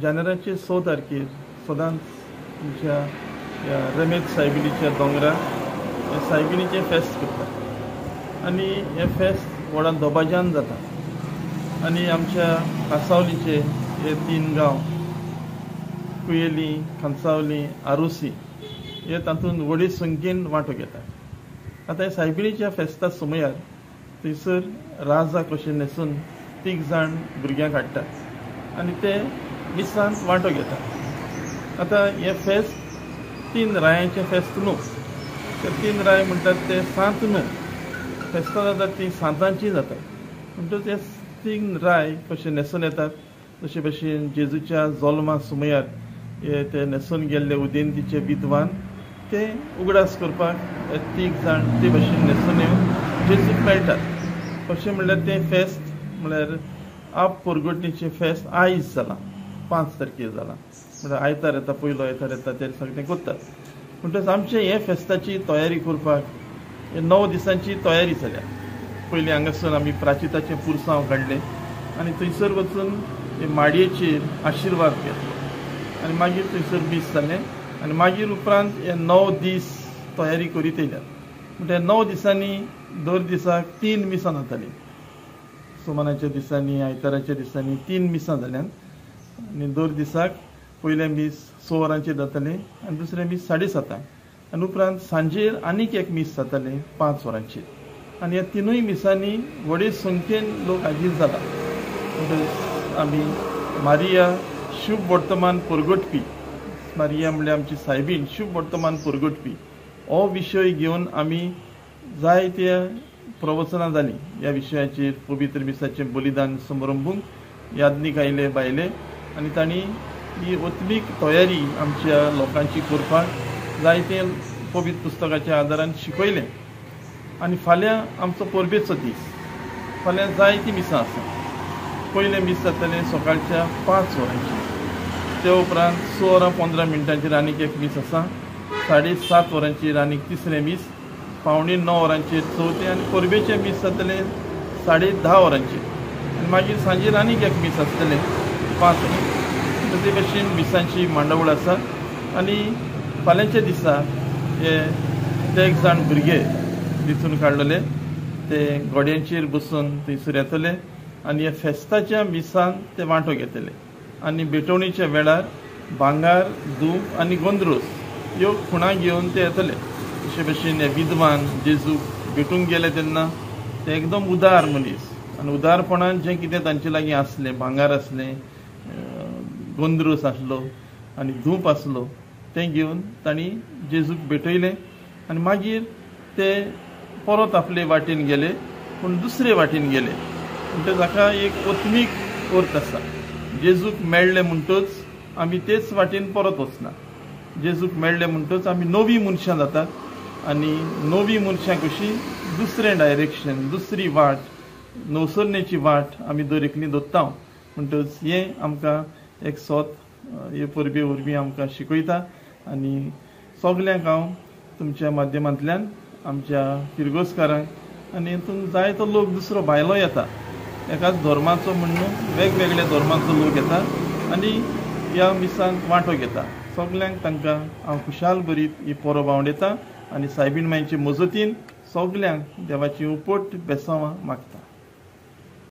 जानेराचे 6 तारखेर सदांच तुमच्या रमेश सायबिणीच्या दोंगरार सायबिणीचे फेस्त करतात आनी हे फेस्त व्हडा दबाज्यान जाता आनी आमच्या कांसावलीचे हे 3 गांव कुयेली, खांसावली, आरुसी हे तातूंत व्हडी संख्येन वांटो घेतात। आतां हे सायबिणीच्या फेस्ता सुमयार थंयसर राजा कशें न्हेसून 3 जाण भुरग्यांक हाडटात आनी ते मिसांत वांटो घेतात। आतां हे फेस्त 3 रायांचें फेस्त न्हू, ते 3 राय म्हणटात ते 7 न्हू, फेस्तां जातात ती 7 जातात। म्हणटच ते 3 राय कशे न्हेसून येतात, जशे भशेन जेजूच्या जल्मा सुमयार ते न्हेसून गेल्ले उदेंतीचे विद्वान ते उगडास करपाक 3 जाण ते भशेन न्हेसून येवन जेजूक मेळटात। अशें म्हणल्यार ते फेस्त म्हणल्यार आप परगोटणीचें फेस्त आयज जालां, 5 तारखेर जालां, म्हणल्यार आयतार येता, पयलो आयतार येता, ते सगळें करतात। म्हणटच आमचे हे फेस्ताची तयारी करपाक 9 दिसांची तयारी जाल्या। पयलीं हांगासून आमी प्राचिताचें पुरसांव काडलें आनी थंयसर वचून माडयेचेर आशिर्वाद घेतलो आनी मागीर थंयसर मीस जालें आनी मागीर उपरांत हे 9 दीस तयारी करीत येयल्यात। म्हणजे 9 दिसांनी दर दिसाक 3 मिसां जातालीं। सोमानाच्या दिसांनी, आयताराच्या दिसांनी 3 मिसां जाल्यात आनी दर दिसाक पयलें मीस 6 वरांचेर जातालें आनी दुसरें मीस 7:30 आनी उपरांत सांजेर आनीक एक मीस जातालें 5 वरांचेर आनी ह्या 3 मिसांनी व्हडे संख्येन लोक हाजीर जाला। आमी मारिया शुभ वर्तमान परगटपी, मारिया म्हणल्यार आमची सायबीण शुभ वर्तमान परगटपी हो विशय घेवन आमी जायते प्रवचनां जालीं। ह्या विशयाचेर पवित्र मिसाचें बलिदान समारंभूक यादनीक आयले बायले आनी तांणी ही ओत्मीक तयारी आमच्या लोकांची करपाक जायते पवित्र पुस्तकाच्या आदारान शिकयलें। आनी फाल्यां आमचो परबेचो दीस, फाल्यां जायतीं मिसां आसा। पयलें मीस जातलें सकाळच्या 5 वरांचेर, ते उपरांत 6 वरां 15 मिनटांचेर आनीक एक मीस आसा, 7:30 वरांचेर आनीक तिसरें मीस, 9:15 वरांचेर चवथें आनी परबेचें मीस जातलें 10:30 वरांचेर आनी मागीर सांजेर आनीक एक मीस आसतलें 5 वरांचेर। ते भशेन मिसांची मांडावळ आसा आनी फाल्यांच्या दिसा हे 1 जाण भुरगे दिसून काडलेले ते गोड्यांचेर बसून थंयसर येतले आनी ह्या फेस्ताच्या मिसान ते वांटो घेतले आनी भेटवणीच्या वेळार भांगार, दूब आनी गोंदरोस ह्यो खुणां घेवन ते येतले। अशे भशेन हे विद्वान जेजूक भेटूंक गेले तेन्ना ते एकदम उदार मनीस आनी उदारपणान जें कितें तांचे लागीं आसलें, भांगार आसलें, गोंदरोस आसलो आनी धूप आसलो, तें घेवन तांणी जेजूक भेटयलें आनी मागीर ते परत आपले वाटेन गेले, पूण दुसरे वाटेन गेले। म्हणजे ताका एक ओत्मीक अर्थ आसा। जेजूक मेळ्ळे म्हणटच आमी तेच वाटेन परत वचना, जेजूक मेळ्ळे म्हणटच आमी नवीं मनशां जातात आनी नवीं मनशां कशीं दुसरें डायरेक्शन, दुसरी वाट, नवसरणेची वाट आमी दर एकली दोत्ता। म्हणटच हें आमकां एक सोत हे परबे वरवीं आमकां शिकयता आनी सगल्यांक हांव तुमच्या माध्यमांतल्यान आमच्या किरगोसकारांक आनी हितून जायतो लोक दुसरो भायलो येता, एकाच धर्माचो म्हणून वेगवेगळ्या धर्माचो लोक येता आनी ह्या मिसांत वांटो घेता। सगल्यांक तांकां हांव खुशाल बरीत ही परब आवडयता आनी सायबीण मांयचे मजतीन सगल्यांक देवाची उपट बेसांवां मागता।